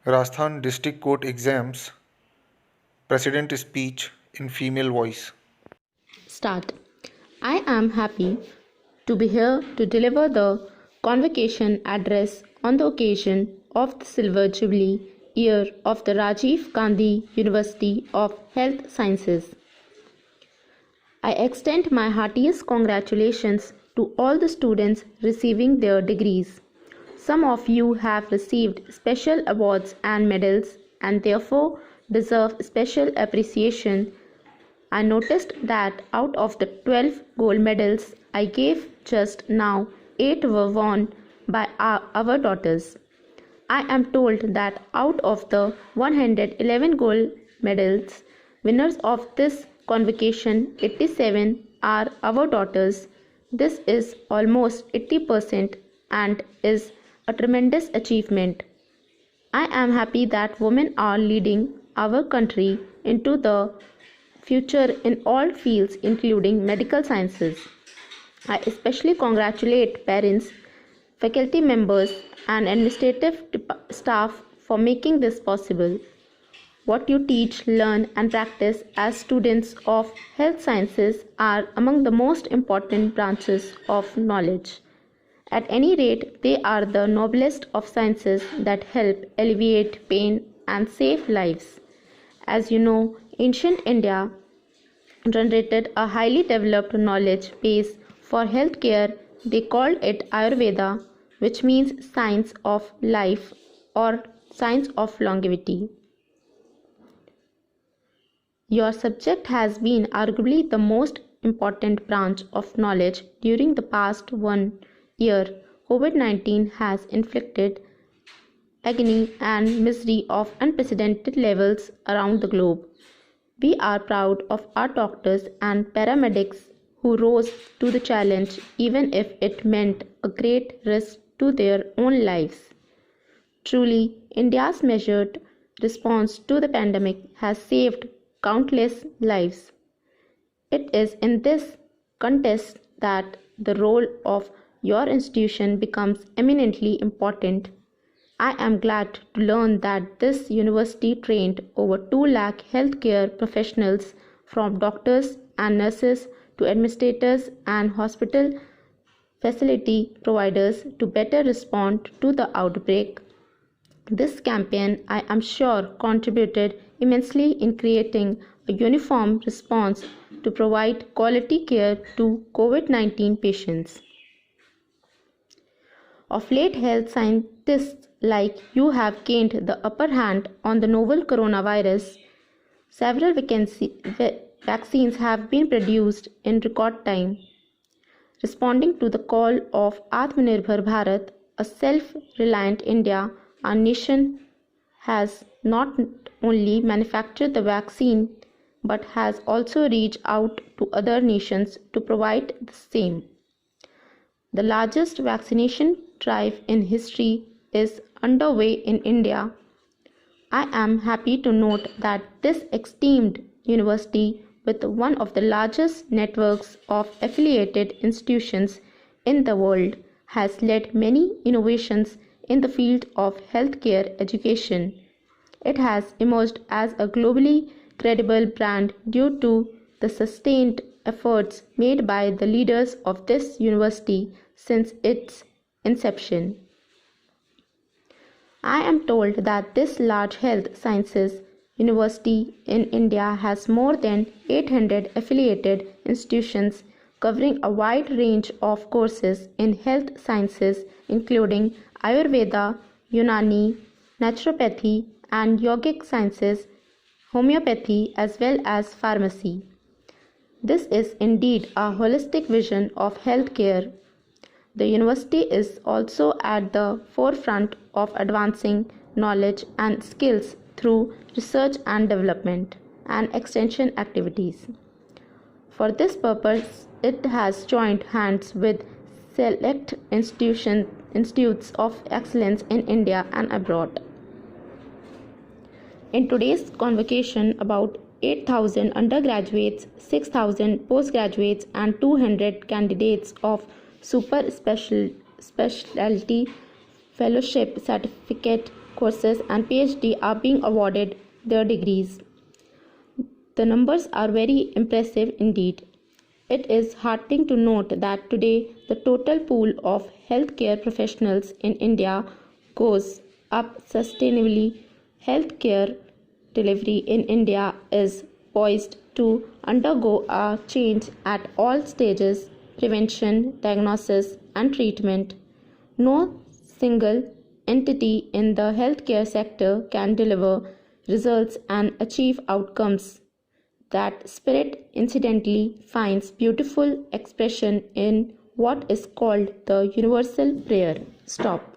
Rajasthan District Court exams President speech in female voice. Start. I am happy to be here to deliver the convocation address on the occasion of the Silver Jubilee year of the Rajiv Gandhi University of Health Sciences. I extend my heartiest congratulations to all the students receiving their degrees. Some of you have received special awards and medals and therefore deserve special appreciation. I noticed that out of the 12 gold medals I gave just now, 8 were won by our daughters. I am told that out of the 111 gold medals, winners of this convocation, 87 are our daughters. This is almost 80% and is a tremendous achievement. I am happy that women are leading our country into the future in all fields, including medical sciences. I especially congratulate parents, faculty members, and administrative staff for making this possible. What you teach, learn, and practice as students of health sciences are among the most important branches of knowledge. At any rate, they are the noblest of sciences that help alleviate pain and save lives. As you know, ancient India generated a highly developed knowledge base for healthcare. They called it Ayurveda, which means science of life or science of longevity. Your subject has been arguably the most important branch of knowledge during the past 1 year. COVID-19 has inflicted agony and misery of unprecedented levels around the globe. We are proud of our doctors and paramedics who rose to the challenge even if it meant a great risk to their own lives. Truly, India's measured response to the pandemic has saved countless lives. It is in this context that the role of your institution becomes eminently important. I am glad to learn that this university trained over 2 lakh healthcare professionals, from doctors and nurses to administrators and hospital facility providers, to better respond to the outbreak. This campaign, I am sure, contributed immensely in creating a uniform response to provide quality care to COVID-19 patients. Of late, health scientists like you have gained the upper hand on the novel coronavirus. Several vaccines have been produced in record time. Responding to the call of Atmanirbhar Bharat, a self-reliant India, our nation has not only manufactured the vaccine but has also reached out to other nations to provide the same. The largest vaccination drive in history is underway in India. I am happy to note that this esteemed university, with one of the largest networks of affiliated institutions in the world, has led many innovations in the field of healthcare education. It has emerged as a globally credible brand due to the sustained efforts made by the leaders of this university since its inception. I am told that this large health sciences university in India has more than 800 affiliated institutions covering a wide range of courses in health sciences, including Ayurveda, Unani, naturopathy, and yogic sciences, homeopathy, as well as pharmacy. This is indeed a holistic vision of healthcare. The university is also at the forefront of advancing knowledge and skills through research and development and extension activities. For this purpose, it has joined hands with select institutes of excellence in India and abroad. In today's convocation, about 8,000 undergraduates, 6,000 postgraduates, and 200 candidates of super specialty fellowship certificate courses and PhD are being awarded their degrees. The numbers are very impressive indeed. It is heartening to note that today the total pool of healthcare professionals in India goes up sustainably. Healthcare delivery in India is poised to undergo a change at all stages: prevention, diagnosis, and treatment. No single entity in the healthcare sector can deliver results and achieve outcomes. That spirit incidentally finds beautiful expression in what is called the universal prayer. Stop.